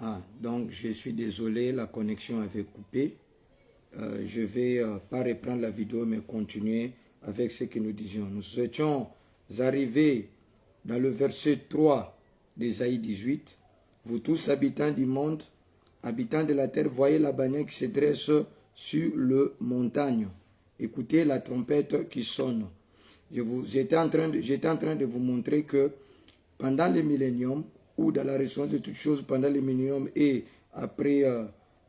Ah, donc je suis désolé, la connexion avait coupé. Je vais pas reprendre la vidéo, mais continuer avec ce que nous disions. Nous étions arrivés dans le verset 3 d'Ésaïe 18. Vous tous habitants du monde, habitants de la terre, voyez la bannière qui se dresse sur le montagne. Écoutez la trompette qui sonne. J'étais en train de vous montrer que pendant le millénium, ou dans la résurrection de toutes choses, pendant le millénium et après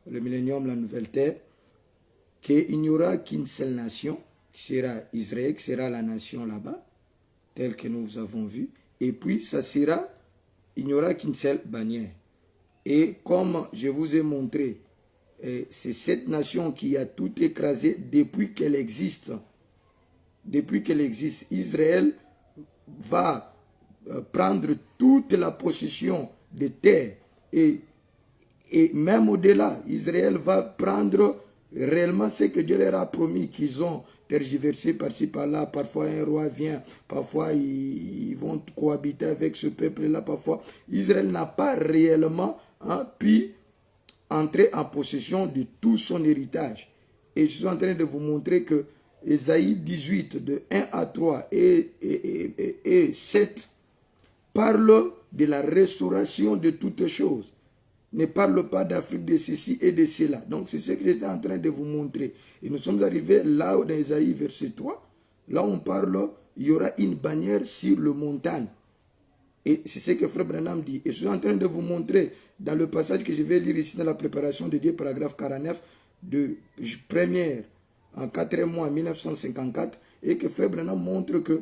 le millénium, la nouvelle terre, qu'il n'y aura qu'une seule nation, qui sera Israël, qui sera la nation là-bas, telle que nous avons vu, et puis ça sera, il n'y aura qu'une seule bannière. Et comme je vous ai montré, c'est cette nation qui a tout écrasé depuis qu'elle existe. Depuis qu'elle existe, Israël va prendre toute la possession des terres et même au-delà, Israël va prendre réellement ce que Dieu leur a promis, qu'ils ont tergiversé par-ci par-là. Parfois un roi vient, parfois ils vont cohabiter avec ce peuple-là, parfois Israël n'a pas réellement pu entrer en possession de tout son héritage. Et je suis en train de vous montrer que Ésaïe 18, de 1 à 3 et 7, parle de la restauration de toutes choses. Ne parle pas d'Afrique, de ceci et de cela. Donc c'est ce que j'étais en train de vous montrer. Et nous sommes arrivés là dans Ésaïe verset 3. Là on parle, il y aura une bannière sur le montagne. Et c'est ce que Frère Branham dit. Et je suis en train de vous montrer dans le passage que je vais lire ici dans la préparation de Dieu, paragraphe 49, de première en 4e mois 1954, et que Frère Branham montre que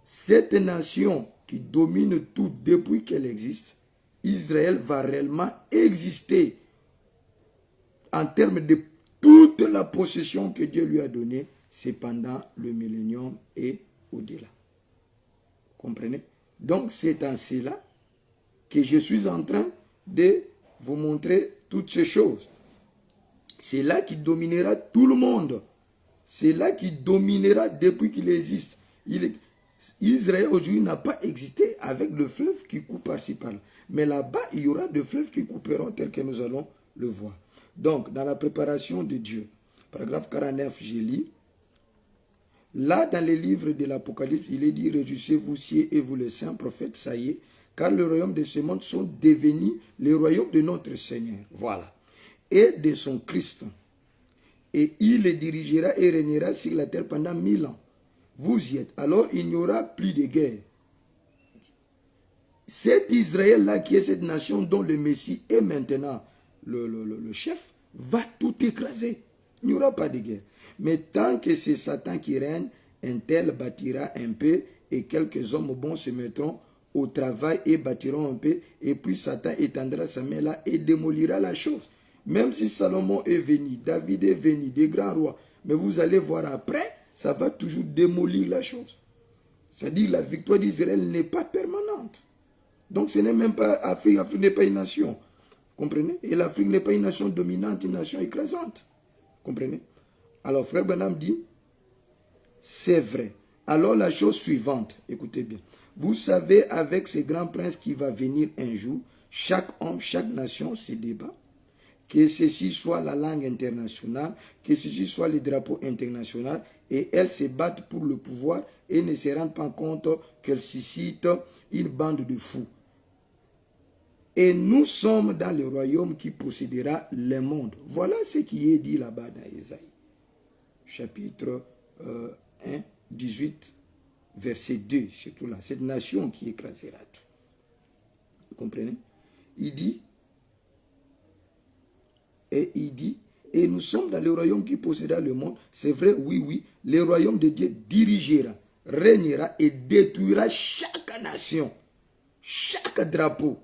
cette nation qui domine tout depuis qu'elle existe, Israël va réellement exister en termes de toute la possession que Dieu lui a donnée, c'est pendant le millénium et au-delà. Comprenez? Donc c'est en cela que je suis en train de vous montrer toutes ces choses. C'est là qui dominera tout le monde. C'est là qui dominera depuis qu'il existe. Israël aujourd'hui n'a pas existé avec le fleuve qui coupe par-ci par-là. Mais là-bas, il y aura des fleuves qui couperont tel que nous allons le voir. Donc, dans la préparation de Dieu, paragraphe 49, je lis. Là, dans les livres de l'Apocalypse, il est dit, réjouissez-vous, cieux et vous les saints prophètes, ça y est, car le royaume de ce monde sont devenus le royaume de notre Seigneur. Voilà. Et de son Christ. Et il les dirigera et régnera sur la terre pendant 1000 ans. Vous y êtes. Alors, il n'y aura plus de guerre. Cet Israël-là, qui est cette nation dont le Messie est maintenant le chef, va tout écraser. Il n'y aura pas de guerre. Mais tant que c'est Satan qui règne, un tel bâtira un peu et quelques hommes bons se mettront au travail et bâtiront un peu. Et puis Satan étendra sa main là et démolira la chose. Même si Salomon est venu, David est venu, des grands rois, mais vous allez voir après, ça va toujours démolir la chose. C'est-à-dire la victoire d'Israël n'est pas permanente. Donc ce n'est même pas Afrique. L'Afrique n'est pas une nation. Vous comprenez? Et l'Afrique n'est pas une nation dominante, une nation écrasante. Vous comprenez? Alors Frère Branham dit, c'est vrai. Alors la chose suivante, écoutez bien. Vous savez, avec ces grands princes qui va venir un jour, chaque homme, chaque nation se débat. Que ceci soit la langue internationale, que ceci soit le drapeau international, et elles se battent pour le pouvoir et ne se rendent pas compte qu'elles suscitent une bande de fous. Et nous sommes dans le royaume qui possédera le monde. Voilà ce qui est dit là-bas dans Ésaïe. Chapitre 1, 18, verset 2, surtout là. Cette nation qui écrasera tout. Vous comprenez? Il dit, et nous sommes dans le royaume qui possédera le monde. C'est vrai, oui, oui. Le royaume de Dieu dirigera, régnera et détruira chaque nation, chaque drapeau.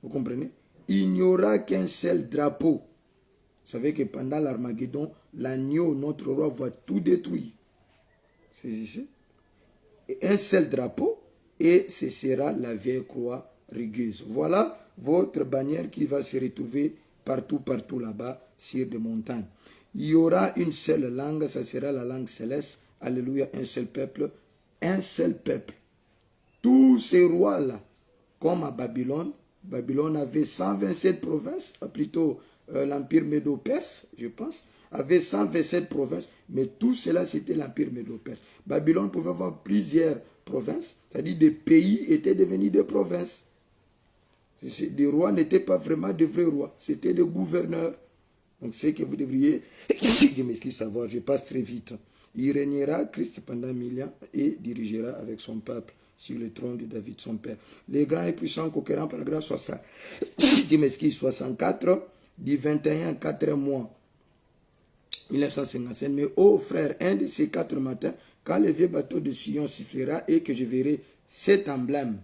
Vous comprenez? Il n'y aura qu'un seul drapeau. Vous savez que pendant l'Armageddon, l'agneau, notre roi, va tout détruire. C'est ici. Un seul drapeau, et ce sera la vieille croix rugueuse. Voilà votre bannière qui va se retrouver partout là-bas, sur des montagnes. Il y aura une seule langue, ça sera la langue céleste. Alléluia, un seul peuple. Un seul peuple. Tous ces rois-là, comme à Babylone, Babylone avait 127 provinces, plutôt l'Empire médo-perse, je pense, avait 127 provinces, mais tout cela, c'était l'Empire médo-perse. Babylone pouvait avoir plusieurs provinces, c'est-à-dire des pays étaient devenus des provinces. Des rois n'étaient pas vraiment de vrais rois, c'était des gouverneurs. Donc c'est que vous devriez, je m'excuse savoir, je passe très vite. Il régnera Christ pendant 1000 ans et dirigera avec son peuple sur le trône de David, son père. Les grands et puissants conquérants, paragraphe 60. Je m'excuse, 64, du 21 4 mois 1955. Mais ô frère, un de ces 4 matins, quand le vieux bateau de Sion sifflera et que je verrai cet emblème,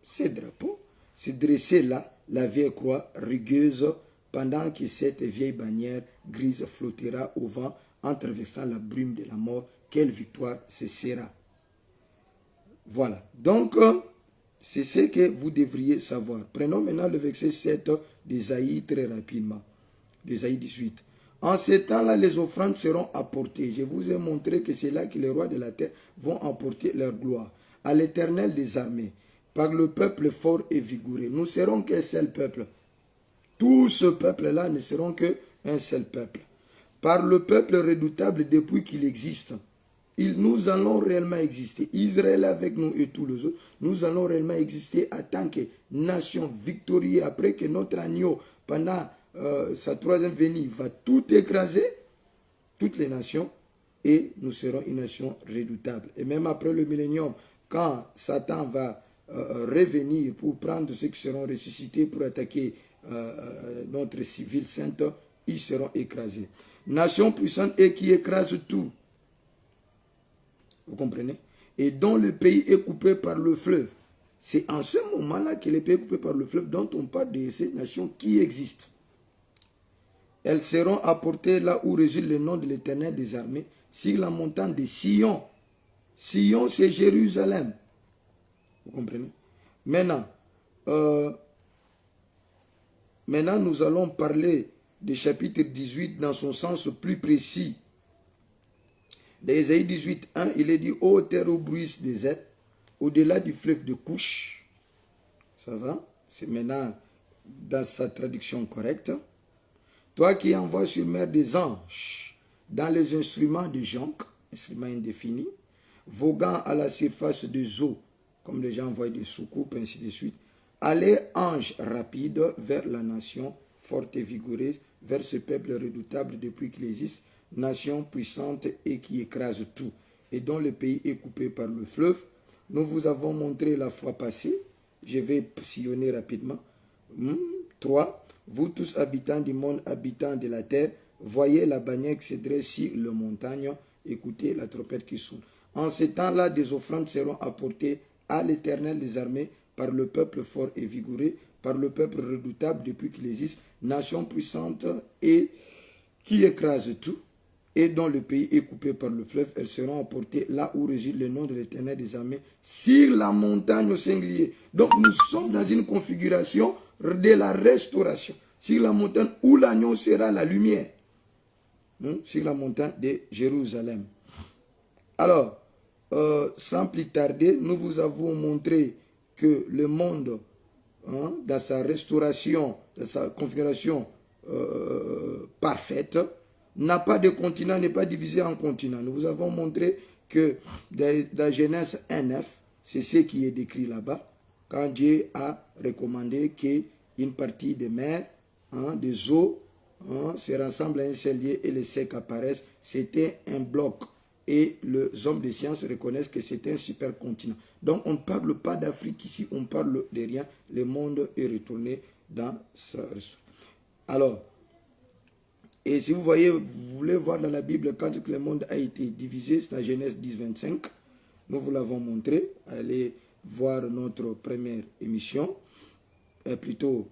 ces drapeaux, se dresser là, la vieille croix rugueuse, pendant que cette vieille bannière grise flottera au vent en traversant la brume de la mort, quelle victoire ce sera. Voilà. Donc, c'est ce que vous devriez savoir. Prenons maintenant le verset 7 d'Ésaïe très rapidement. D'Ésaïe 18. En ces temps-là, les offrandes seront apportées. Je vous ai montré que c'est là que les rois de la terre vont emporter leur gloire. À l'Éternel des armées, par le peuple fort et vigoureux. Nous serons qu'un seul peuple. Tout ce peuple-là ne seront qu'un seul peuple. Par le peuple redoutable depuis qu'il existe. Nous allons réellement exister. Israël avec nous et tous les autres. Nous allons réellement exister en tant que nation victorieuse. Après que notre agneau, pendant sa troisième venue, va tout écraser. Toutes les nations. Et nous serons une nation redoutable. Et même après le millénium, quand Satan va revenir pour prendre ceux qui seront ressuscités pour attaquer notre civil sainte, ils seront écrasés. Nation puissante et qui écrase tout. Vous comprenez? Et dont le pays est coupé par le fleuve. C'est en ce moment-là que le pays est coupé par le fleuve dont on parle de ces nations qui existent. Elles seront apportées là où réside le nom de l'Éternel des armées, sur la montagne de Sion. Sion, c'est Jérusalem. Vous comprenez? Maintenant, nous allons parler du chapitre 18 dans son sens plus précis. Dans Ésaïe 18, 1, il est dit « Ô terre où bruissent des ailes, au-delà du fleuve de Couche ». Ça va? C'est maintenant dans sa traduction correcte. « Toi qui envoies sur mer des anges, dans les instruments de jonc, instruments indéfinis, voguant à la surface des eaux, comme les gens envoient des soucoupes, ainsi de suite. Allez, anges rapides, vers la nation forte et vigoureuse, vers ce peuple redoutable depuis qu'il existe, nation puissante et qui écrase tout, et dont le pays est coupé par le fleuve. Nous vous avons montré la fois passée, je vais sillonner rapidement. 3. Vous tous habitants du monde, habitants de la terre, voyez la bannière qui se dresse sur le montagne, écoutez la trompette qui sonne. En ces temps-là, des offrandes seront apportées à l'Éternel des armées par le peuple fort et vigoureux, par le peuple redoutable depuis qu'il existe, nation puissante et qui écrase tout, et dont le pays est coupé par le fleuve. Elles seront apportées là où réside le nom de l'Éternel des armées, sur la montagne au singulier. Donc nous sommes dans une configuration de la restauration, sur la montagne où l'agneau sera la lumière, sur la montagne de Jérusalem. Alors, sans plus tarder, nous vous avons montré que le monde, dans sa restauration, dans sa configuration parfaite, n'a pas de continent, n'est pas divisé en continents. Nous vous avons montré que dans Genèse 1:9, c'est ce qui est décrit là-bas, quand Dieu a recommandé qu'une partie des mers, des eaux, se rassemblent à un seul lieu et les secs apparaissent. C'était un bloc. Et les hommes de science reconnaissent que c'est un supercontinent. Donc on ne parle pas d'Afrique ici, on parle de rien. Le monde est retourné dans sa restauration. Alors, et si vous voyez, vous voulez voir dans la Bible quand le monde a été divisé, c'est dans Genèse 10, 25. Nous vous l'avons montré. Allez voir notre première émission, plutôt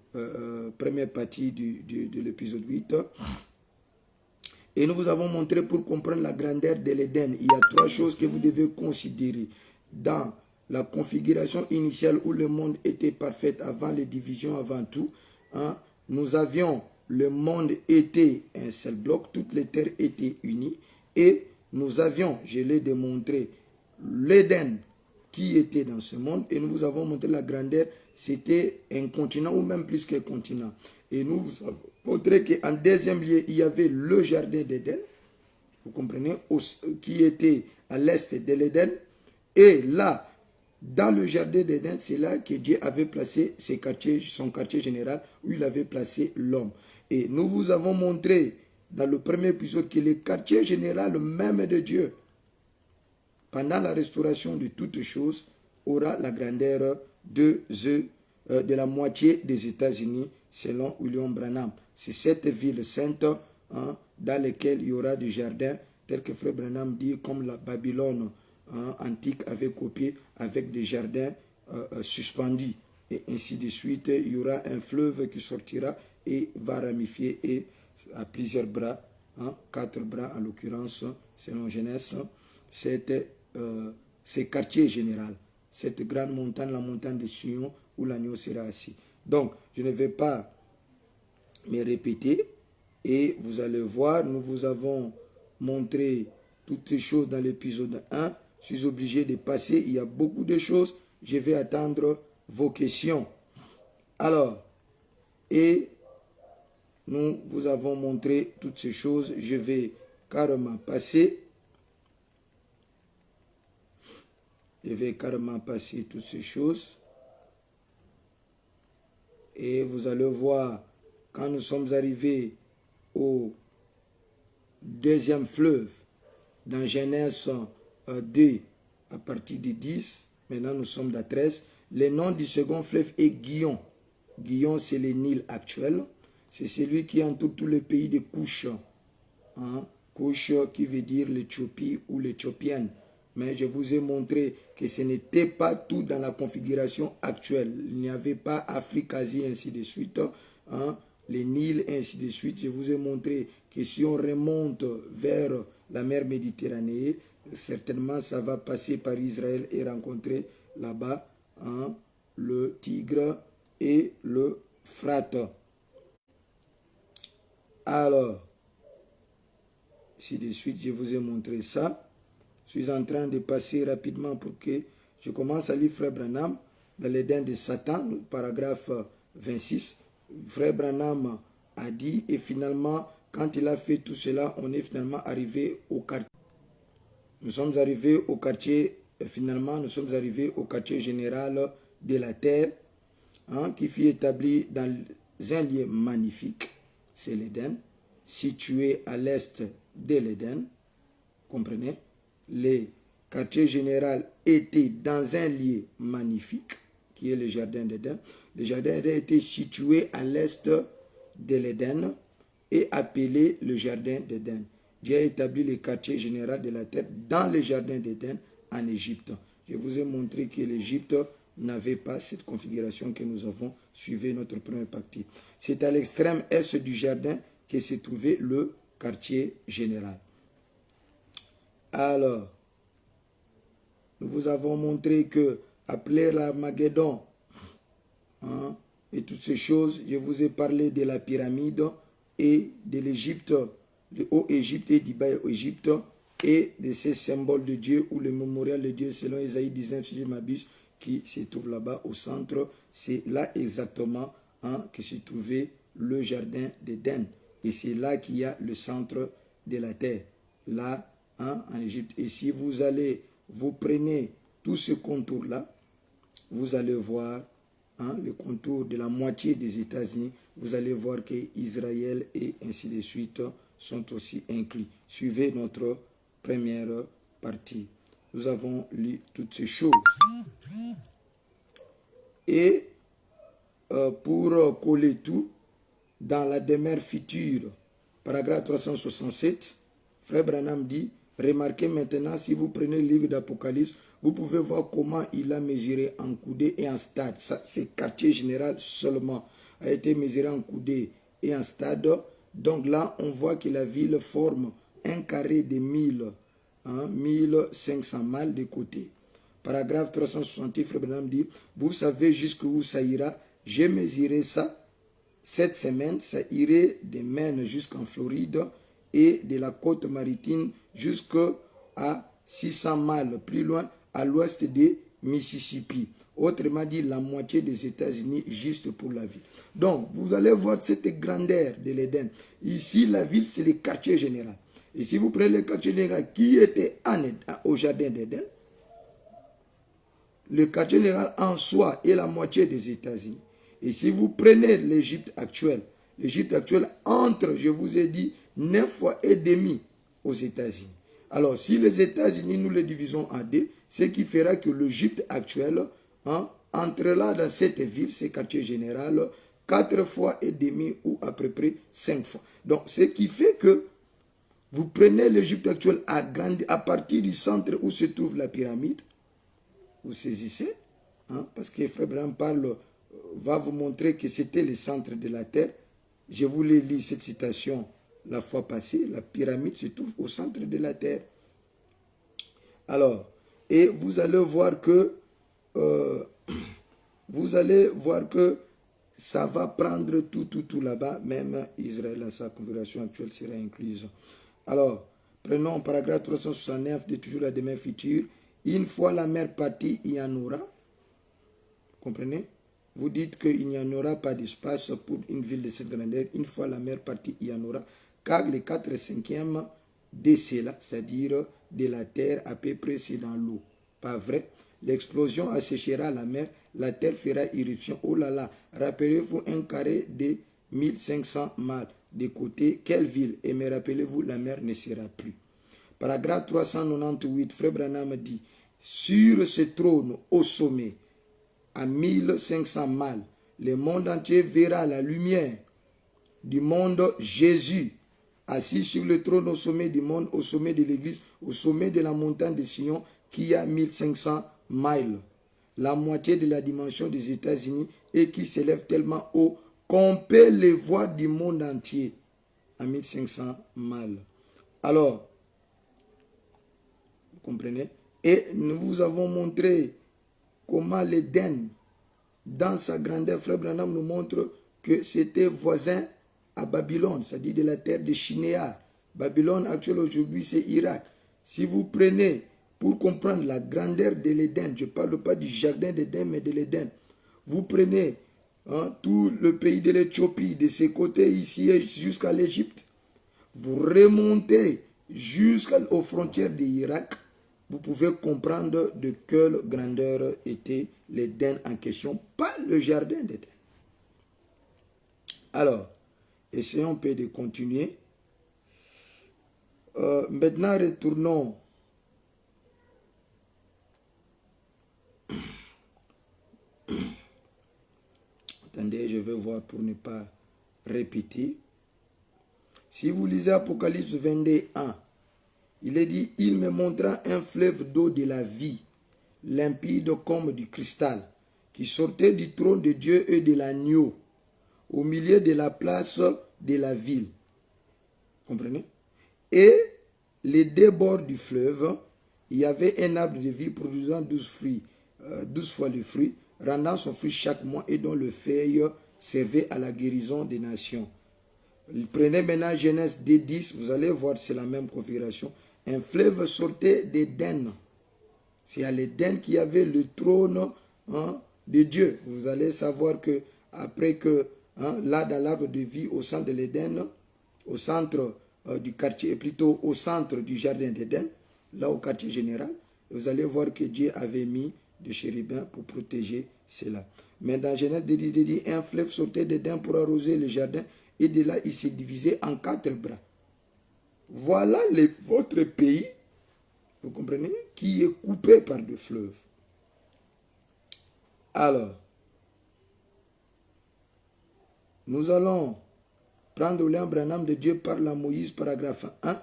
première partie de l'épisode 8. Et nous vous avons montré, pour comprendre la grandeur de l'Éden, il y a 3 choses que vous devez considérer. Dans la configuration initiale où le monde était parfait avant les divisions, avant tout, nous avions, le monde était un seul bloc, toutes les terres étaient unies, et nous avions, je l'ai démontré, l'Éden qui était dans ce monde, et nous vous avons montré la grandeur c'était un continent ou même plus qu'un continent. Et nous vous avons montré qu'en deuxième lieu, il y avait le jardin d'Éden, vous comprenez, qui était à l'est de l'Éden. Et là, dans le jardin d'Éden, c'est là que Dieu avait placé son quartier général, où il avait placé l'homme. Et nous vous avons montré dans le premier épisode que le quartier général même de Dieu, pendant la restauration de toutes choses, aura la grandeur de la moitié des États-Unis, selon William Branham. C'est cette ville sainte dans laquelle il y aura des jardins, tels que Frère Branham dit, comme la Babylone antique avait copié, avec des jardins suspendus. Et ainsi de suite, il y aura un fleuve qui sortira et va ramifier et à plusieurs bras, 4 bras en l'occurrence, selon Genèse, c'est quartier général, cette grande montagne, la montagne de Sion, où l'agneau sera assis. Donc, je ne vais pas me répéter, et vous allez voir, nous vous avons montré toutes ces choses dans l'épisode 1. Je suis obligé de passer, il y a beaucoup de choses, je vais attendre vos questions. Alors, et nous vous avons montré toutes ces choses, je vais carrément passer. Je vais carrément passer toutes ces choses. Et vous allez voir, quand nous sommes arrivés au deuxième fleuve, dans Genèse 2, à partir de 10, maintenant nous sommes à 13, le nom du second fleuve est Gihon. Gihon, c'est le Nil actuel. C'est celui qui entoure tout le pays de Couche. Couche qui veut dire l'Éthiopie ou l'Éthiopienne. Mais je vous ai montré que ce n'était pas tout dans la configuration actuelle. Il n'y avait pas Afrique, Asie, ainsi de suite. Les Nils, ainsi de suite. Je vous ai montré que si on remonte vers la mer Méditerranée, certainement ça va passer par Israël et rencontrer là-bas le Tigre et le Frate. Alors, ainsi de suite, je vous ai montré ça. Je suis en train de passer rapidement pour que je commence à lire Frère Branham dans l'Éden de Satan, paragraphe 26. Frère Branham a dit, et finalement, quand il a fait tout cela, on est finalement arrivé au quartier. Nous sommes arrivés au quartier, finalement, nous sommes arrivés au quartier général de la terre, qui fut établi dans un lieu magnifique, c'est l'Éden, situé à l'est de l'Éden, comprenez? Le quartier général était dans un lieu magnifique, qui est le jardin d'Éden. Le jardin d'Éden était situé à l'est de l'Éden et appelé le jardin d'Éden. Dieu a établi le quartier général de la terre dans le jardin d'Éden en Égypte. Je vous ai montré que l'Égypte n'avait pas cette configuration que nous avons suivi notre première partie. C'est à l'extrême est du jardin que se trouvait le quartier général. Alors, nous vous avons montré que, après l'Armageddon, et toutes ces choses, je vous ai parlé de la pyramide et de l'Égypte, de Haut-Égypte et du Bas-Égypte, et de ces symboles de Dieu ou le mémorial de Dieu selon Isaïe 19, si je m'abuse, qui se trouve là-bas au centre. C'est là exactement que se trouvait le jardin d'Éden. Et c'est là qu'il y a le centre de la terre. Là, en Égypte. Et si vous prenez tout ce contour-là, vous allez voir le contour de la moitié des États-Unis. Vous allez voir que Israël et ainsi de suite sont aussi inclus. Suivez notre première partie. Nous avons lu toutes ces choses. Et pour coller tout, dans la demeure future, paragraphe 367, Frère Branham dit, remarquez maintenant, si vous prenez le livre d'Apocalypse, vous pouvez voir comment il a mesuré en coudée et en stade. Ça, c'est quartier général seulement, a été mesuré en coudée et en stade. Donc là, on voit que la ville forme un carré de 1500 mètres de côté. Paragraphe 368, Frère Branham dit, vous savez jusqu'où ça ira. J'ai mesuré ça cette semaine, ça irait de Maine jusqu'en Floride et de la côte maritime jusqu'à 600 miles plus loin à l'ouest de Mississippi. Autrement dit, la moitié des États-Unis juste pour la ville. Donc, vous allez voir cette grandeur de l'Éden. Ici, la ville, c'est le quartier général. Et si vous prenez le quartier général qui était au jardin d'Éden, le quartier général en soi est la moitié des États-Unis. Et si vous prenez l'Égypte actuelle entre, je vous ai dit, 9 fois et demi aux États-Unis. Alors, si les États-Unis, nous les divisons en deux, ce qui fera que l'Égypte actuelle entrera dans cette ville, ce quartier général, 4 fois et demi ou à peu près 5 fois. Donc, ce qui fait que vous prenez l'Égypte actuelle à partir du centre où se trouve la pyramide, vous saisissez, parce que Frère Branham va vous montrer que c'était le centre de la terre. Je vous l'ai lu cette citation la fois passée, la pyramide se trouve au centre de la terre. Alors, et vous allez voir que ça va prendre tout là-bas, même Israël dans sa configuration actuelle sera incluse. Alors, prenons paragraphe 369 de toujours la demeure future. Une fois la mer partie, il y en aura. Comprenez? Vous dites qu'il n'y en aura pas d'espace pour une ville de cette grandeur. Une fois la mer partie, il y en aura. Car les 4/5 de cela, c'est-à-dire de la terre, à peu près c'est dans l'eau. Pas vrai? L'explosion asséchera la mer, la terre fera irruption. Oh là là, rappelez-vous un carré de 1500 mâles de côté. Quelle ville? Et me rappelez-vous, la mer ne sera plus. Paragraphe 398, Frère Branham dit, sur ce trône au sommet, à 1500 mâles, le monde entier verra la lumière du monde Jésus, assis sur le trône au sommet du monde, au sommet de l'église, au sommet de la montagne de Sion, qui a 1500 miles, la moitié de la dimension des États-Unis, et qui s'élève tellement haut qu'on peut les voir du monde entier, à 1500 miles. Alors, vous comprenez? Et nous vous avons montré comment l'Éden, dans sa grandeur, Frère Branham nous montre que c'était voisin à Babylone, c'est-à-dire de la terre de Shinéar. Babylone actuelle aujourd'hui, c'est Irak. Si vous prenez, pour comprendre la grandeur de l'Éden, je ne parle pas du jardin d'Éden, mais de l'Éden, vous prenez tout le pays de l'Éthiopie, de ses côtés ici jusqu'à l'Égypte, vous remontez jusqu'aux frontières de l'Irak, vous pouvez comprendre de quelle grandeur était l'Éden en question, pas le jardin d'Éden. Alors, essayons un peu de continuer. Maintenant, retournons. Attendez, je vais voir pour ne pas répéter. Si vous lisez Apocalypse 22, 1, il est dit, il me montra un fleuve d'eau de la vie, limpide comme du cristal, qui sortait du trône de Dieu et de l'agneau, au milieu de la place de la ville. Comprenez? Et les deux bords du fleuve, il y avait un arbre de vie produisant 12 fruits, 12 fois le fruit, rendant son fruit chaque mois et dont le feuille servait à la guérison des nations. Prenez maintenant Genèse 10, vous allez voir, c'est la même configuration. Un fleuve sortait d'Éden. C'est à l'Éden qu'il y avait le trône de Dieu. Vous allez savoir que après que là dans l'arbre de vie au centre de l'Éden, au centre du quartier, plutôt au centre du jardin d'Éden, là au quartier général, vous allez voir que Dieu avait mis des chérubins pour protéger cela. Mais dans Genèse 10, un fleuve sortait d'Éden pour arroser le jardin et de là il s'est divisé en 4 bras. Voilà votre pays, vous comprenez, qui est coupé par des fleuves. Alors, nous allons prendre William Branham de Dieu parle à Moïse, paragraphe 1,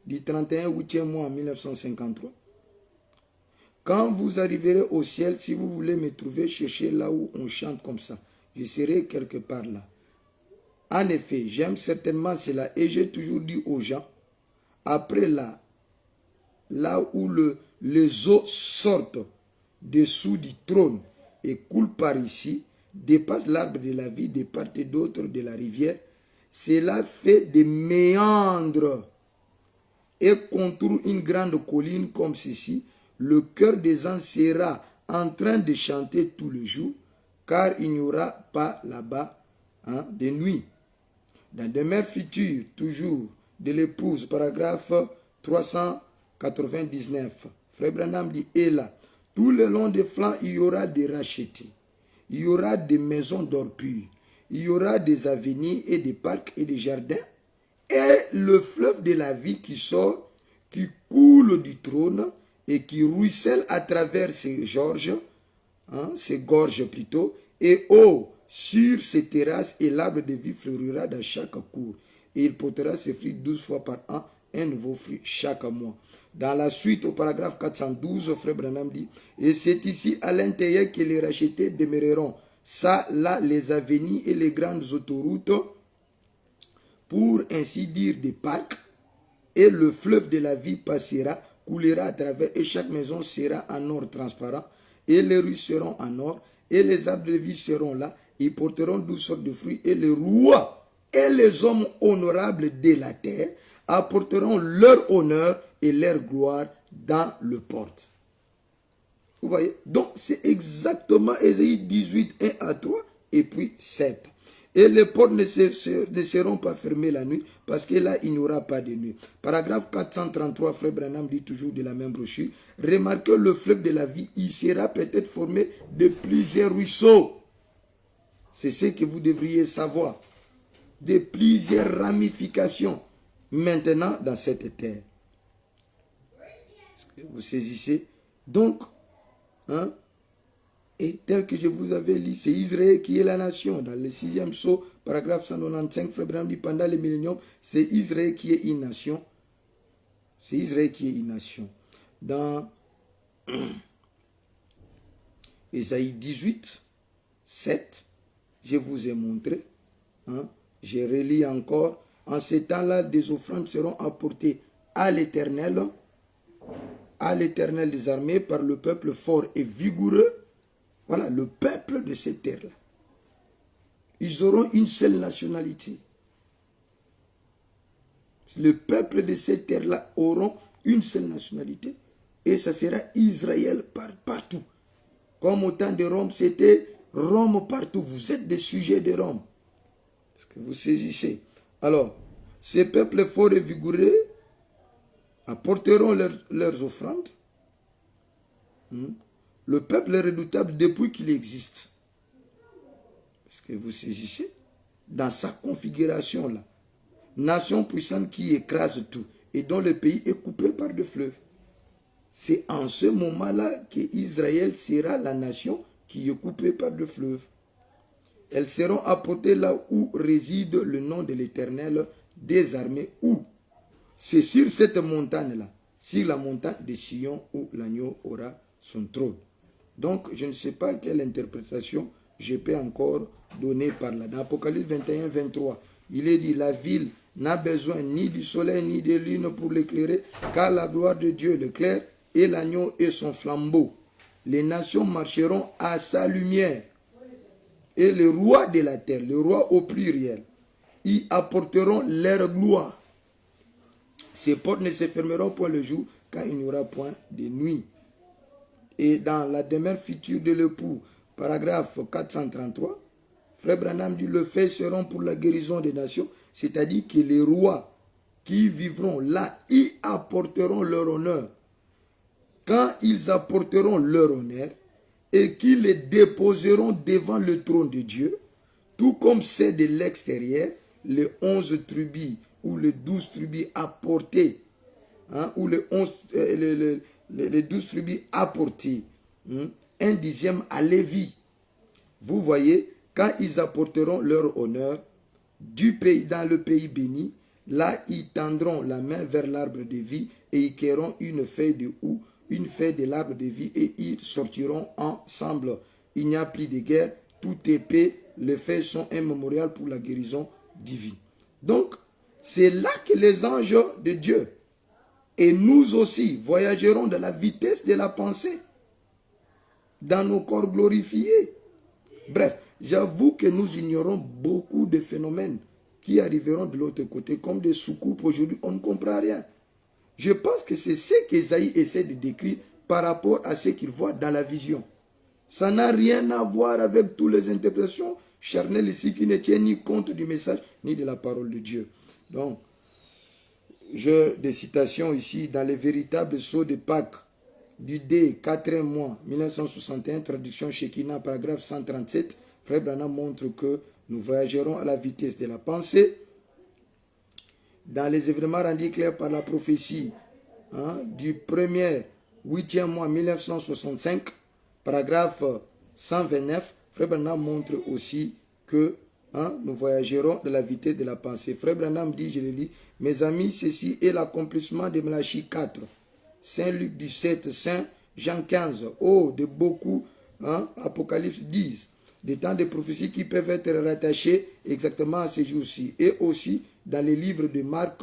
du 31 8e mois en 1953. Quand vous arriverez au ciel, si vous voulez me trouver, cherchez là où on chante comme ça. Je serai quelque part là. En effet, j'aime certainement cela et j'ai toujours dit aux gens, après là où les eaux sortent dessous du trône et coulent par ici, dépassent l'arbre de la vie de part et d'autre de la rivière, cela fait des méandres et contourne une grande colline comme ceci. Le cœur des gens sera en train de chanter tout le jour, car il n'y aura pas là-bas de nuit. Dans demeure future, toujours de l'épouse, paragraphe 399, Frère Branham dit, et là, tout le long des flancs, il y aura des rachetés, il y aura des maisons d'or pur, il y aura des avenues et des parcs et des jardins, et le fleuve de la vie qui sort, qui coule du trône et qui ruisselle à travers ces gorges, plutôt, et sur ces terrasses, et l'arbre de vie fleurira dans chaque cour, et il portera ses fruits 12 fois par an, un nouveau fruit chaque mois. Dans la suite, au paragraphe 412, Frère Branham dit, et c'est ici à l'intérieur que les rachetés demeureront. Ça, là, les avenues et les grandes autoroutes, pour ainsi dire des parcs, et le fleuve de la vie passera, coulera à travers, et chaque maison sera en or transparent, et les rues seront en or, et les arbres de vie seront là, ils porteront 12 sortes de fruits, et les rois et les hommes honorables de la terre apporteront leur honneur et leur gloire dans le porte. Vous voyez? Donc, c'est exactement Ésaïe 18, 1 à 3, et puis 7. Et les portes ne seront pas fermées la nuit, parce que là, il n'y aura pas de nuit. Paragraphe 433, Frère Branham dit toujours de la même brochure, remarquez le fleuve de la vie, il sera peut-être formé de plusieurs ruisseaux. C'est ce que vous devriez savoir. De plusieurs ramifications maintenant dans cette terre. Est-ce que vous saisissez? Donc, et tel que je vous avais dit, c'est Israël qui est la nation. Dans le 6e sceau, paragraphe 195, Frère Branham dit, pendant les milléniums, c'est Israël qui est une nation. C'est Israël qui est une nation. Dans Ésaïe 18, 7, je vous ai montré, je relis encore, en ces temps-là, des offrandes seront apportées à l'Éternel des armées par le peuple fort et vigoureux. Voilà, le peuple de cette terre-là. Ils auront une seule nationalité. Le peuple de cette terre-là auront une seule nationalité. Et ça sera Israël partout. Comme au temps de Rome, c'était Rome partout. Vous êtes des sujets de Rome. Est-ce que vous saisissez? Alors, ces peuples forts et vigoureux apporteront leurs offrandes. Le peuple est redoutable depuis qu'il existe. Est-ce que vous saisissez? Dans sa configuration là. Nation puissante qui écrase tout et dont le pays est coupé par des fleuves. C'est en ce moment-là qu'Israël sera la nation qui est coupée par des fleuves. Elles seront apportées là où réside le nom de l'Éternel des armées. Où? C'est sur cette montagne-là, sur la montagne de Sion où l'agneau aura son trône. Donc, je ne sais pas quelle interprétation je peux encore donner par là. Dans Apocalypse 21, 23, il est dit, la ville n'a besoin ni du soleil ni de lune pour l'éclairer, car la gloire de Dieu l'éclaire et l'agneau est son flambeau. Les nations marcheront à sa lumière. Et les rois de la terre, les rois au pluriel, y apporteront leur gloire. Ces portes ne se fermeront point le jour, car il n'y aura point de nuit. Et dans la demeure future de l'époux, paragraphe 433, Frère Branham dit, le fait seront pour la guérison des nations, c'est-à-dire que les rois qui vivront là, y apporteront leur honneur. Quand ils apporteront leur honneur, et qu'ils les déposeront devant le trône de Dieu, tout comme c'est de l'extérieur, les 11 tribus ou les 12 tribus apportées, ou les 12 tribus apportées, un dixième à Lévi. Vous voyez, quand ils apporteront leur honneur du pays, dans le pays béni, là ils tendront la main vers l'arbre de vie et ils cueilleront une feuille de houx, une feuille de l'arbre de vie et ils sortiront ensemble. Il n'y a plus de guerre, tout est paix, les feuilles sont un mémorial pour la guérison divine. Donc, c'est là que les anges de Dieu et nous aussi voyagerons de la vitesse de la pensée dans nos corps glorifiés. Bref, j'avoue que nous ignorons beaucoup de phénomènes qui arriveront de l'autre côté comme des soucoupes aujourd'hui. On ne comprend rien. Je pense que c'est ce qu'Ésaïe essaie de décrire par rapport à ce qu'il voit dans la vision. Ça n'a rien à voir avec toutes les interprétations charnelles ici qui ne tiennent ni compte du message ni de la parole de Dieu. Donc, j'ai des citations ici dans les véritables sceaux de Pâques du D, 4e mois, 1961, traduction Shekinah, paragraphe 137. Frère Branham montre que nous voyagerons à la vitesse de la pensée. Dans les événements rendus clairs par la prophétie du 1er, 8e mois 1965, paragraphe 129, Frère Branham montre aussi que nous voyagerons de la vitesse de la pensée. Frère Branham dit, je le lis, mes amis, ceci est l'accomplissement de Malachie 4, Saint Luc 17, Saint Jean 15, de beaucoup, Apocalypse 10, des temps de prophéties qui peuvent être rattachés exactement à ces jours-ci, et aussi dans les livres de Marc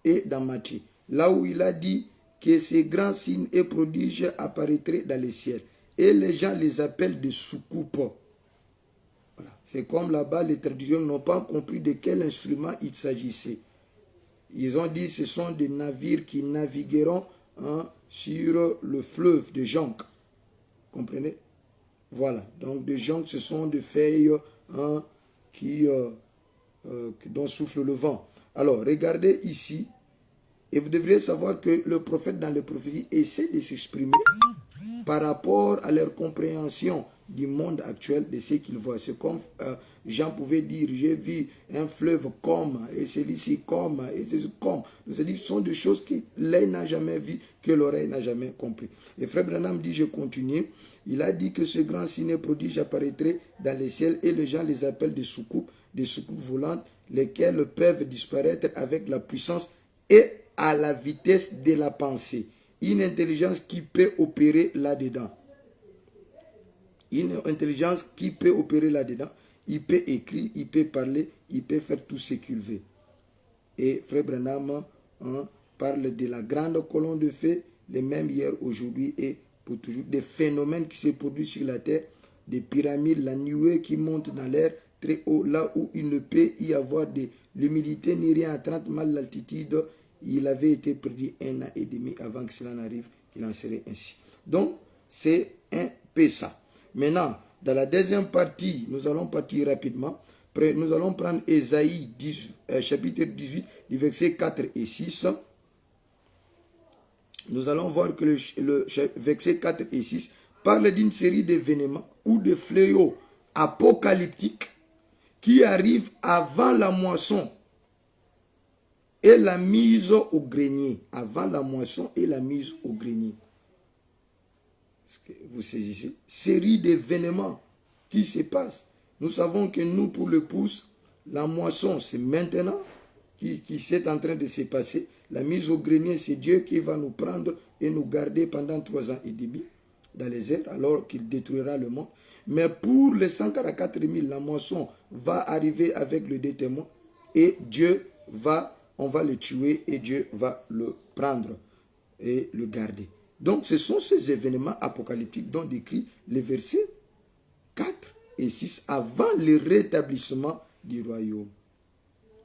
et dans Matthieu, là où il a dit que ces grands signes et prodiges apparaîtraient dans les ciels, et les gens les appellent des soucoupes. Voilà. C'est comme là-bas, les traducteurs n'ont pas compris de quel instrument il s'agissait. Ils ont dit que ce sont des navires qui navigueront sur le fleuve de jonques. Comprenez? Voilà. Donc, des jonques, ce sont des feuilles dont souffle le vent. Alors, regardez ici. Et vous devriez savoir que le prophète dans les prophéties essaie de s'exprimer par rapport à leur compréhension du monde actuel, de ce qu'ils voient. C'est comme Jean pouvait dire, j'ai vu un fleuve comme, et celui-ci comme, et c'est comme. C'est-à-dire, ce sont des choses que l'œil n'a jamais vues, que l'oreille n'a jamais compris. Et Frère Branham dit, je continue, il a dit que ce grand signe prodige apparaîtrait dans les ciels et les gens les appellent des soucoupes volantes, lesquelles peuvent disparaître avec la puissance et à la vitesse de la pensée. Une intelligence qui peut opérer là-dedans. Une intelligence qui peut opérer là-dedans. Il peut écrire, il peut parler, il peut faire tout ce qu'il veut. Et Frère Branham parle de la grande colonne de feu, les mêmes hier, aujourd'hui et pour toujours. Des phénomènes qui se produisent sur la terre, des pyramides, la nuée qui monte dans l'air très haut, là où il ne peut y avoir de l'humidité ni rien à 30 miles d'altitude. Il avait été prédit 1 an et demi avant que cela n'arrive, qu'il en serait ainsi. Donc, c'est un peu ça. Maintenant, dans la deuxième partie, nous allons partir rapidement. Nous allons prendre Ésaïe chapitre 18, du verset 4 et 6. Nous allons voir que le verset 4 et 6 parle d'une série d'événements ou de fléaux apocalyptiques qui arrivent avant la moisson et la mise au grenier. Avant la moisson et la mise au grenier. Est-ce que vous saisissez? Série d'événements qui se passent. Nous savons que nous, pour le pouce, la moisson, c'est maintenant qui est en train de se passer. La mise au grenier, c'est Dieu qui va nous prendre et nous garder pendant 3 ans et demi dans les airs, alors qu'il détruira le monde. Mais pour les 144 000, la moisson va arriver avec le déterrement et on va le tuer et Dieu va le prendre et le garder. Donc, ce sont ces événements apocalyptiques dont décrit les versets 4 et 6 avant le rétablissement du royaume.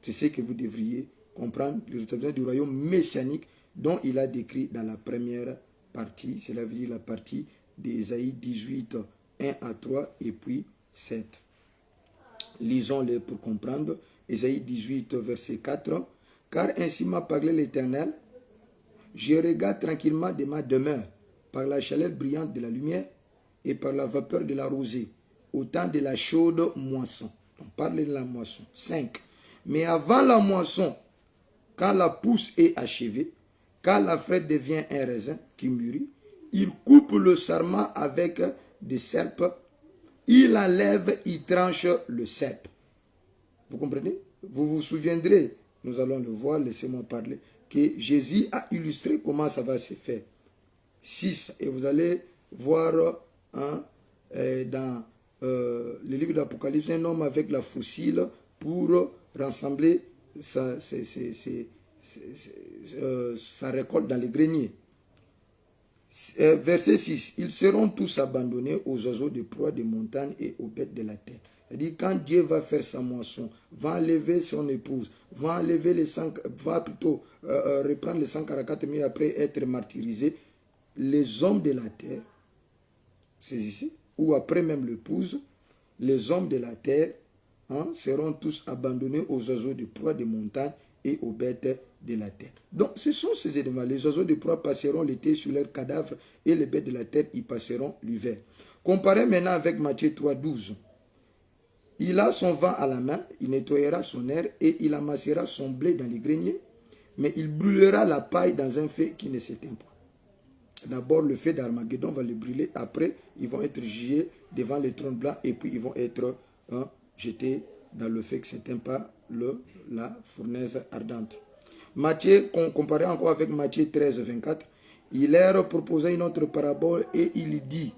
C'est ce que vous devriez comprendre, le rétablissement du royaume messianique dont il a décrit dans la première partie. Cela veut dire la partie d'Ésaïe 18, 1 à 3 et puis 7. Lisons-les pour comprendre. Ésaïe 18, verset 4. Car ainsi m'a parlé l'Éternel, je regarde tranquillement de ma demeure, par la chaleur brillante de la lumière et par la vapeur de la rosée, au temps de la chaude moisson. On parle de la moisson. 5. Mais avant la moisson, quand la pousse est achevée, quand la fraise devient un raisin qui mûrit, il coupe le sarment avec des serpes, il enlève, il tranche le cep. Vous comprenez? Vous vous souviendrez, nous allons le voir, laissez-moi parler, que Jésus a illustré comment ça va se faire. 6. Et vous allez voir dans le livre d'Apocalypse, un homme avec la faucille pour rassembler sa récolte dans les greniers. Verset 6. Ils seront tous abandonnés aux oiseaux de proie des montagnes et aux bêtes de la terre. C'est-à-dire, quand Dieu va faire sa moisson, va enlever son épouse, va enlever reprendre les 144 000 après être martyrisés, les hommes de la terre, c'est ici, ou après même l'épouse, les hommes de la terre seront tous abandonnés aux oiseaux de proie des montagnes et aux bêtes de la terre. Donc, ce sont ces éléments. Les oiseaux de proie passeront l'été sur leurs cadavres et les bêtes de la terre y passeront l'hiver. Comparez maintenant avec Matthieu 3, 12. Il a son vent à la main, il nettoyera son air et il amassera son blé dans les greniers, mais il brûlera la paille dans un feu qui ne s'éteint pas. D'abord, le feu d'Armageddon va les brûler. Après, ils vont être jugés devant le trône blanc et puis ils vont être jetés dans le feu qui ne s'éteint pas, la fournaise ardente. Matthieu, comparé encore avec Matthieu 13, 24, il leur proposa une autre parabole et il dit: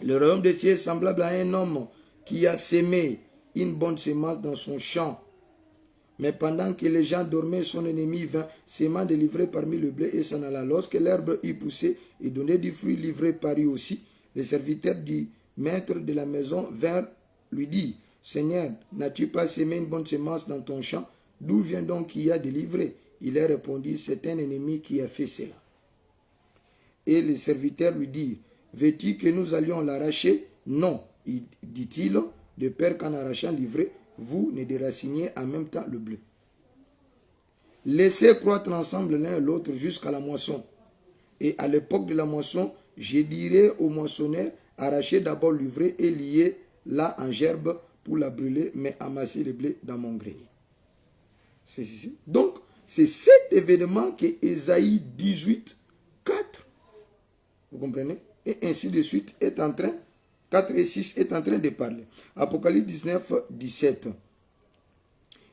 le royaume des cieux est semblable à un homme qui a semé une bonne semence dans son champ. Mais pendant que les gens dormaient, son ennemi vint, sémant de livrer parmi le blé et s'en alla. Lorsque l'herbe eut poussé et donné du fruit, livré parut aussi. Les serviteurs du maître de la maison vinrent lui dire: Seigneur, n'as-tu pas semé une bonne semence dans ton champ? D'où vient donc qu'il y a de livré? Il leur répondit: c'est un ennemi qui a fait cela. Et les serviteurs lui dirent: veux-tu que nous allions l'arracher? Non, dit-il, de peur qu'en arrachant livré, vous ne déraciniez en même temps le blé. Laissez croître ensemble l'un et l'autre jusqu'à la moisson. Et à l'époque de la moisson, je dirai au moissonneur: arrachez d'abord l'ivraie et liez-la en gerbe pour la brûler, mais amassez le blé dans mon grenier. C'est ici. Donc, c'est cet événement que Ésaïe 18, 4, vous comprenez? Et ainsi de suite est en train, 4 et 6 est en train de parler. Apocalypse 19, 17.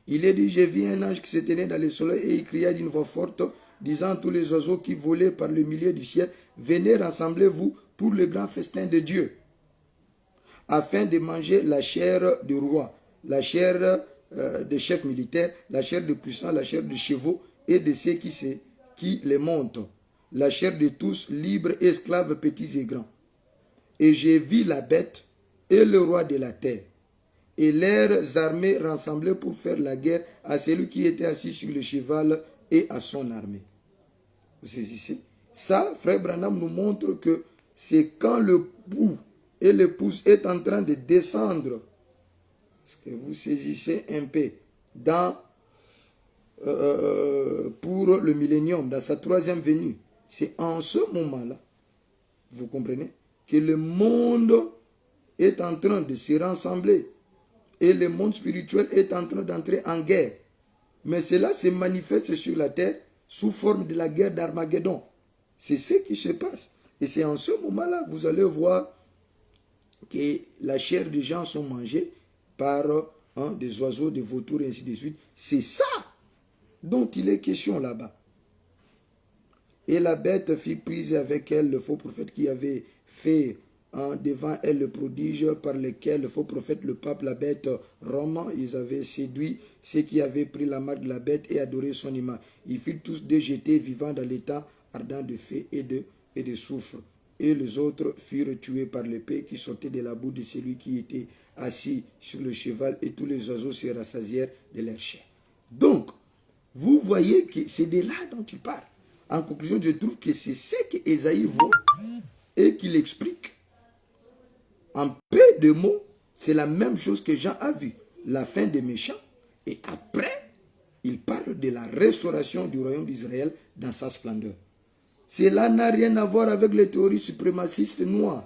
Il est dit: j'ai vu un ange qui se tenait dans le soleil et il cria d'une voix forte, disant à tous les oiseaux qui volaient par le milieu du ciel: venez, rassemblez-vous pour le grand festin de Dieu, afin de manger la chair du roi, la chair des chefs militaires, la chair de puissants, la chair de chevaux et de ceux qui les montent, la chair de tous, libres, esclaves, petits et grands. Et j'ai vu la bête et le roi de la terre et leurs armées rassemblées pour faire la guerre à celui qui était assis sur le cheval et à son armée. Vous saisissez? Ça, frère Branham nous montre que c'est quand le pou et l'épouse est en train de descendre, parce que vous saisissez un peu, pour le millénium, dans sa troisième venue. C'est en ce moment-là, vous comprenez, que le monde est en train de se rassembler et le monde spirituel est en train d'entrer en guerre. Mais cela se manifeste sur la terre sous forme de la guerre d'Armageddon. C'est ce qui se passe. Et c'est en ce moment-là, vous allez voir que la chair des gens sont mangées par des oiseaux, des vautours et ainsi de suite. C'est ça dont il est question là-bas. Et la bête fit prise avec elle le faux prophète qui avait fait devant elle le prodige par lequel le faux prophète, le pape, la bête, Rome, ils avaient séduit ceux qui avaient pris la marque de la bête et adoré son image. Ils furent tous déjetés vivants dans l'étang ardent de feu et de soufre. Et les autres furent tués par l'épée qui sortait de la boue de celui qui était assis sur le cheval, et tous les oiseaux se rassasièrent de leur chair. Donc, vous voyez que c'est de là dont il parle. En conclusion, je trouve que c'est ce qu'Ésaïe voit et qu'il explique. En peu de mots, c'est la même chose que Jean a vu. La fin des méchants. Et après, il parle de la restauration du royaume d'Israël dans sa splendeur. Cela n'a rien à voir avec les théories suprémacistes noires.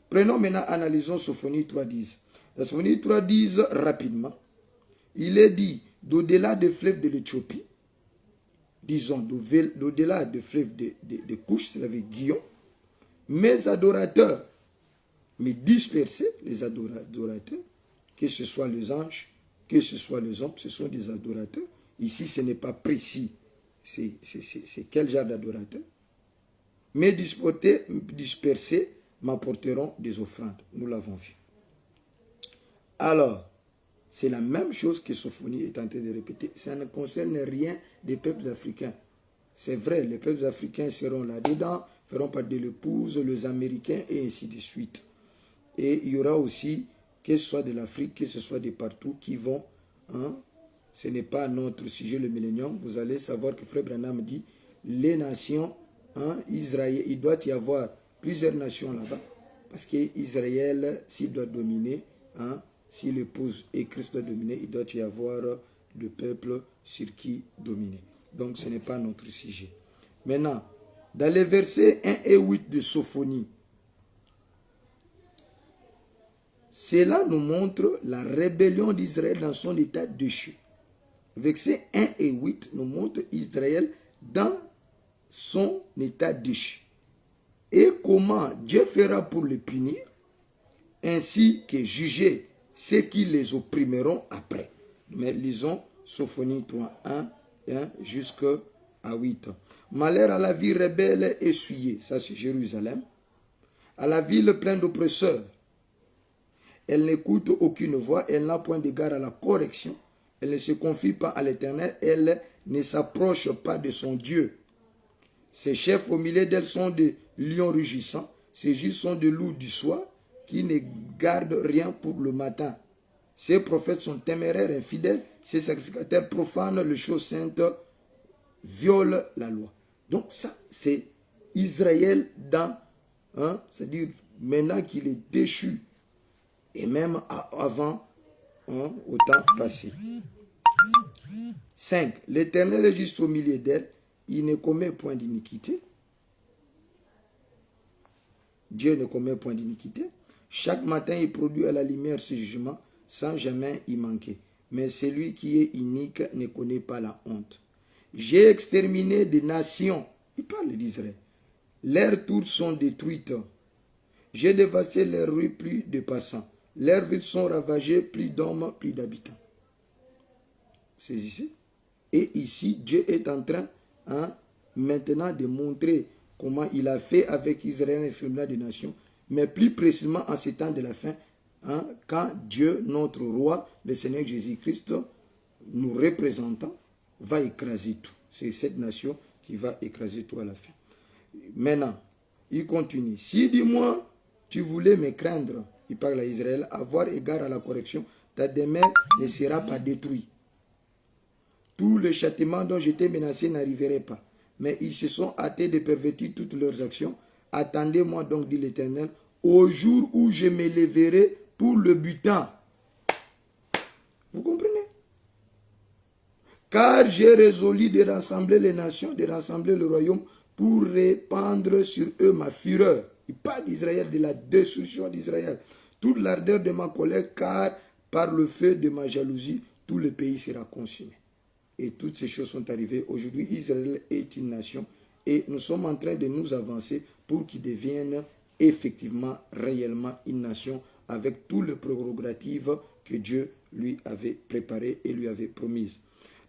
Prenons maintenant, analysons Sophonie 3.10. La Sophonie 3.10, rapidement, il est dit d'au-delà des fleuves de l'Éthiopie, disons d'au-delà des fleuves de Couche, c'est-à-dire Guillaume, mes adorateurs, mais dispersés, les adorateurs, que ce soit les anges, que ce soit les hommes, ce sont des adorateurs. Ici, ce n'est pas précis. C'est quel genre d'adorateurs? Mais dispersés m'apporteront des offrandes. Nous l'avons vu. Alors, c'est la même chose que Sophonie est en train de répéter. Ça ne concerne rien des peuples africains. C'est vrai, les peuples africains seront là-dedans, feront partie de l'épouse, les Américains et ainsi de suite. Et il y aura aussi, que ce soit de l'Afrique, que ce soit de partout, qui vont, ce n'est pas notre sujet, le millénium. Vous allez savoir que Frère Branham dit, les nations, Israël, il doit y avoir plusieurs nations là-bas, Parce qu'Israël, s'il doit dominer, hein, si l'épouse et Christ doit dominer, il doit y avoir le peuple sur qui dominer. Donc ce n'est pas notre sujet. Maintenant, dans les versets 1 et 8 de Sophonie, cela nous montre la rébellion d'Israël dans son état déchu. Versets 1 et 8 nous montrent Israël dans son état déchu. Et comment Dieu fera pour les punir, ainsi que juger ceux qui les opprimeront après. Mais lisons Sophonie 3, 1 jusqu'à 8. Malheur à la vie rebelle essuyée, ça c'est Jérusalem, à la ville pleine d'oppresseurs. Elle n'écoute aucune voix, elle n'a point d'égard à la correction, elle ne se confie pas à l'Éternel, elle ne s'approche pas de son Dieu. Ses chefs au milieu d'elle sont des lions rugissants, ses juges sont des loups du soir, qui ne gardent rien pour le matin. Ces prophètes sont téméraires, infidèles, ces sacrificateurs profanent les choses saintes, violent la loi. Donc ça, c'est Israël dans, c'est-à-dire maintenant qu'il est déchu, et même avant, au temps passé. 5. L'Éternel est juste au milieu d'elle, il ne commet point d'iniquité. Dieu ne commet point d'iniquité. Chaque matin, il produit à la lumière ce jugement, sans jamais y manquer. Mais celui qui est inique ne connaît pas la honte. J'ai exterminé des nations. Il parle d'Israël. Leurs tours sont détruites. J'ai dévasté leurs rues, plus de passants. Leurs villes sont ravagées, plus d'hommes, plus d'habitants. C'est ici. Et ici, Dieu est en train maintenant de montrer comment il a fait avec Israël et l'extermination des nations, mais plus précisément en ces temps de la fin, quand Dieu, notre roi, le Seigneur Jésus-Christ, nous représentant, va écraser tout. C'est cette nation qui va écraser tout à la fin. Maintenant, il continue. Si, dis-moi, tu voulais me craindre, il parle à Israël, avoir égard à la correction, ta demeure ne sera pas détruite. Tout le châtiment dont j'étais menacé n'arriverait pas. Mais ils se sont hâtés de pervertir toutes leurs actions. Attendez-moi donc, dit l'Éternel, au jour où je me lèverai pour le butin. Vous comprenez? Car j'ai résolu de rassembler les nations, de rassembler le royaume, pour répandre sur eux ma fureur. Il parle d'Israël, de la destruction d'Israël. Toute l'ardeur de ma colère, car par le feu de ma jalousie, tout le pays sera consumé. Et toutes ces choses sont arrivées. Aujourd'hui, Israël est une nation et nous sommes en train de nous avancer pour qu'il devienne effectivement, réellement une nation avec toutes les prérogatives que Dieu lui avait préparées et lui avait promises.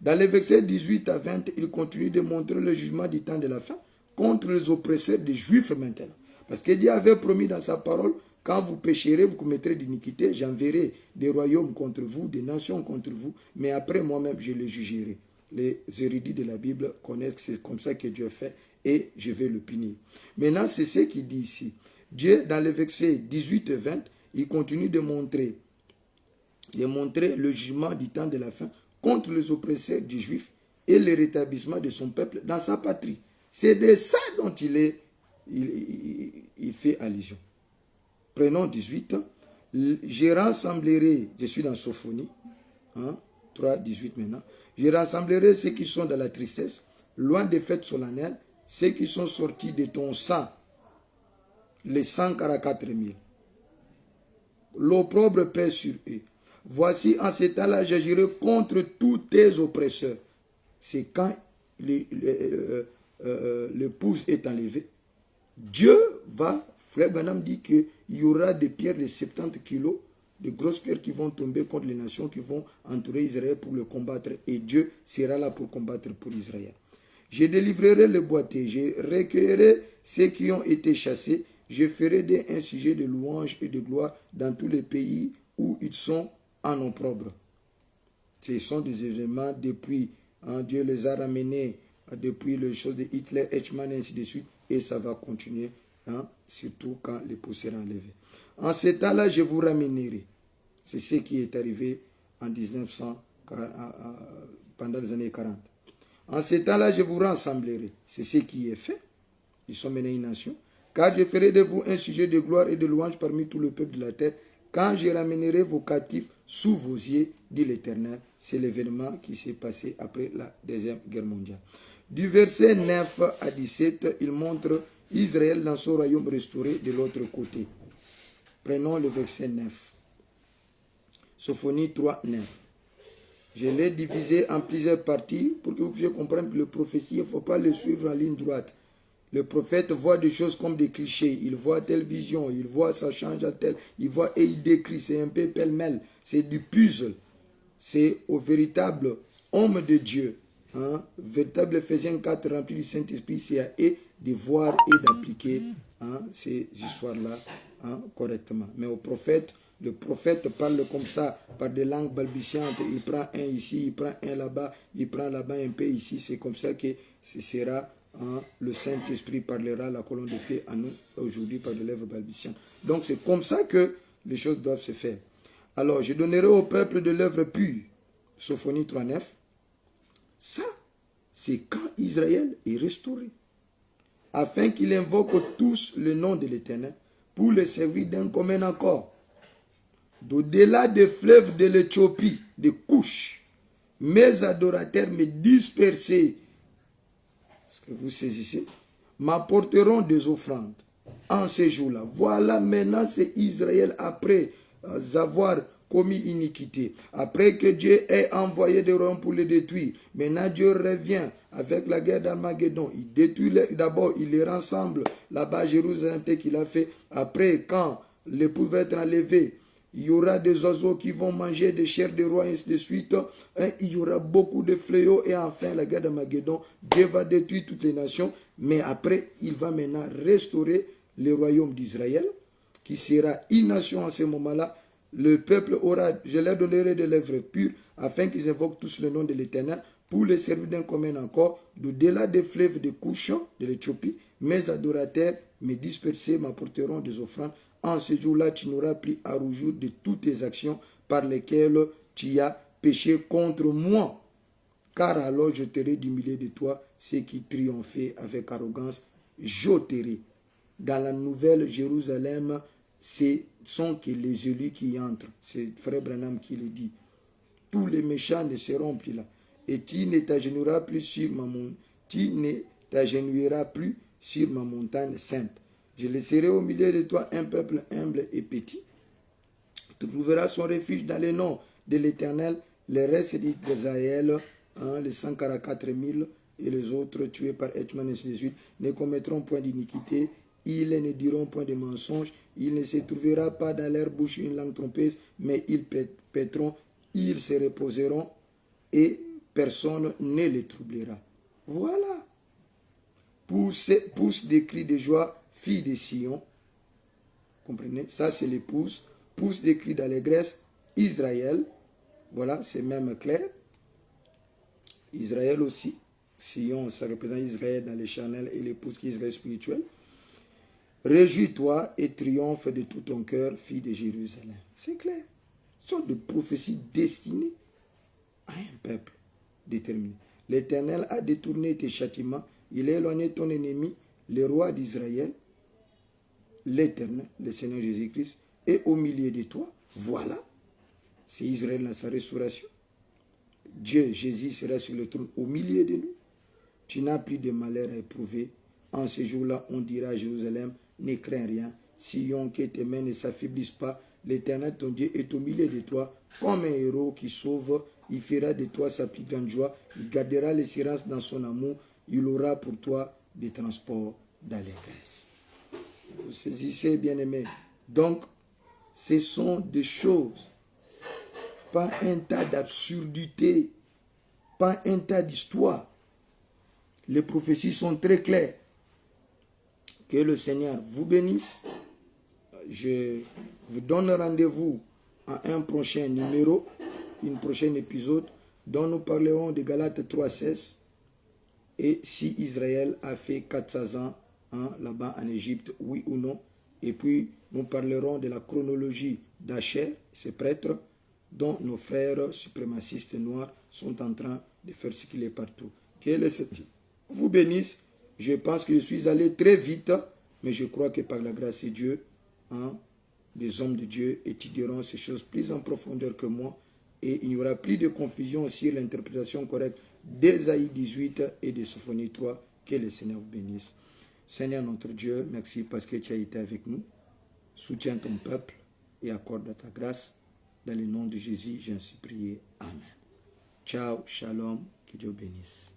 Dans les versets 18 à 20, il continue de montrer le jugement du temps de la fin contre les oppresseurs des Juifs maintenant. Parce que Dieu avait promis dans sa parole, quand vous pécherez, vous commettrez d'iniquité, j'enverrai des royaumes contre vous, des nations contre vous, mais après moi-même, je les jugerai. Les érudits de la Bible connaissent que c'est comme ça que Dieu fait et je vais le punir. Maintenant, c'est ce qu'il dit ici. Dieu, dans les versets 18 et 20, il continue de montrer le jugement du temps de la fin contre les oppresseurs des Juifs et le rétablissement de son peuple dans sa patrie. C'est de ça dont il fait allusion. Prenons 18. Je rassemblerai, je suis dans Sophonie, 3, 18 maintenant. Je rassemblerai ceux qui sont dans la tristesse, loin des fêtes solennelles, ceux qui sont sortis de ton sang, les 144 000. L'opprobre pèse sur eux. Voici en ce temps-là, j'agirai contre tous tes oppresseurs. C'est quand l'épouse est enlevée. Dieu va, Frère Branham dit qu'il y aura des pierres de 70 kilos, de grosses pierres qui vont tomber contre les nations qui vont entourer Israël pour le combattre. Et Dieu sera là pour combattre pour Israël. Je délivrerai les boiteux, je recueillerai ceux qui ont été chassés, je ferai d'eux un sujet de louange et de gloire dans tous les pays où ils sont en opprobre. Ce sont des événements depuis, Dieu les a ramenés depuis les choses de Hitler, Eichmann et ainsi de suite, et ça va continuer, surtout quand l'épouse sera enlevée. En ce temps-là, je vous ramènerai. C'est ce qui est arrivé en 1900, pendant les années 40. En ce temps-là, je vous rassemblerai. C'est ce qui est fait. Ils sont menés une nation. Car je ferai de vous un sujet de gloire et de louange parmi tout le peuple de la terre, quand je ramènerai vos captifs sous vos yeux, dit l'Éternel. C'est l'événement qui s'est passé après la Deuxième Guerre mondiale. Du verset 9 à 17, il montre Israël dans son royaume restauré de l'autre côté. Prenons le verset 9. Sophonie 3, 9. Je l'ai divisé en plusieurs parties pour que vous puissiez comprendre que le prophétie, il ne faut pas le suivre en ligne droite. Le prophète voit des choses comme des clichés. Il voit telle vision, il voit ça change à tel, il voit et il décrit. C'est un peu pêle-mêle. C'est du puzzle. C'est au véritable homme de Dieu, véritable Ephésiens 4 rempli du Saint-Esprit, c'est à eux de voir et d'appliquer ces histoires-là correctement. Mais au prophète, le prophète parle comme ça, par des langues balbutiantes. Il prend un ici, il prend un là-bas, il prend là-bas un peu ici. C'est comme ça que ce sera, le Saint-Esprit parlera, la colonne de feu à nous aujourd'hui par des lèvres balbutiantes. Donc c'est comme ça que les choses doivent se faire. Alors, je donnerai au peuple de l'œuvre pure. Sophonie 3.9. Ça, c'est quand Israël est restauré. Afin qu'il invoque tous le nom de l'Éternel pour le servir d'un commun accord. D'au-delà des fleuves de l'Éthiopie, de Couche, mes adorateurs me dispersés, est-ce que vous saisissez, m'apporteront des offrandes en ces jours-là. Voilà, maintenant c'est Israël après avoir commis iniquité. Après que Dieu ait envoyé des royaumes pour les détruire. Maintenant Dieu revient avec la guerre d'Armageddon. Il détruit d'abord, il les rassemble là-bas à Jérusalem tel qu'il a fait. Après, quand l'époux va être enlevé, il y aura des oiseaux qui vont manger des chairs des rois, et ainsi de suite. Il y aura beaucoup de fléaux. Et enfin, la guerre d'Armageddon, Dieu va détruire toutes les nations. Mais après, il va maintenant restaurer le royaume d'Israël, qui sera une nation à ce moment-là. Le peuple aura, je leur donnerai des lèvres pures, afin qu'ils invoquent tous le nom de l'Éternel, pour les servir d'un commun accord, d'au-delà des fleuves de Couchon, de l'Éthiopie. Mes adorateurs, mes dispersés, m'apporteront des offrandes. En ce jour-là, tu n'auras plus à rougir de toutes tes actions par lesquelles tu as péché contre moi. Car alors j'ôterai du milieu de toi ceux qui triomphaient avec arrogance. J'ôterai. Dans la nouvelle Jérusalem, ce sont que les élus qui y entrent. C'est Frère Branham qui le dit. Tous les méchants ne seront plus là. Et tu ne t'agenouilleras plus sur ma montagne sainte. Je laisserai au milieu de toi un peuple humble et petit. Tu trouveras son refuge dans le nom de l'Éternel. Les restes d'Israël, les 144 000 et les autres tués par Hetman et ainsi de suite, ne commettront point d'iniquité. Ils ne diront point de mensonges. Il ne se trouvera pas dans leur bouche une langue trompeuse, mais ils paîtront, ils se reposeront et personne ne les troublera. Voilà. Pousse des cris de joie, fille de Sion. Comprenez? Ça, c'est l'épouse. Pousse des cris d'allégresse, Israël. Voilà, c'est même clair. Israël aussi. Sion, ça représente Israël dans les charnels et l'épouse qui est Israël spirituel. Réjouis-toi et triomphe de tout ton cœur, fille de Jérusalem. C'est clair. Ce sont des prophéties destinées à un peuple déterminé. L'Éternel a détourné tes châtiments. Il a éloigné ton ennemi, le roi d'Israël, l'Éternel, le Seigneur Jésus-Christ, est au milieu de toi. Voilà. C'est Israël dans sa restauration. Dieu, Jésus, sera sur le trône au milieu de nous. Tu n'as plus de malheur à éprouver. En ce jour-là, on dira à Jérusalem, ne crains rien. Sion, que tes mains ne s'affaiblissent pas. L'Éternel, ton Dieu, est au milieu de toi, comme un héros qui sauve. Il fera de toi sa plus grande joie. Il gardera l'espérance dans son amour. Il aura pour toi des transports d'allégresse. Vous saisissez, bien-aimés. Donc, ce sont des choses, pas un tas d'absurdités, pas un tas d'histoires. Les prophéties sont très claires. Que le Seigneur vous bénisse. Je vous donne rendez-vous à un prochain numéro, un prochain épisode, dont nous parlerons de Galates 3.16 et si Israël a fait 400 ans là-bas en Égypte, oui ou non. Et puis, nous parlerons de la chronologie d'Acher, ces prêtres, dont nos frères suprémacistes noirs sont en train de faire ce qu'il est partout. Que le Seigneur vous bénisse. Je pense que je suis allé très vite, Mais je crois que par la grâce de Dieu, hein, des hommes de Dieu étudieront ces choses plus en profondeur que moi et il n'y aura plus de confusion sur l'interprétation correcte d'Ésaïe 18 et de Sophonie 3. Que le Seigneur vous bénisse. Seigneur notre Dieu, merci parce que tu as été avec nous. Soutiens ton peuple et accorde ta grâce. Dans le nom de Jésus, j'en suis prié. Amen. Ciao, shalom, que Dieu bénisse.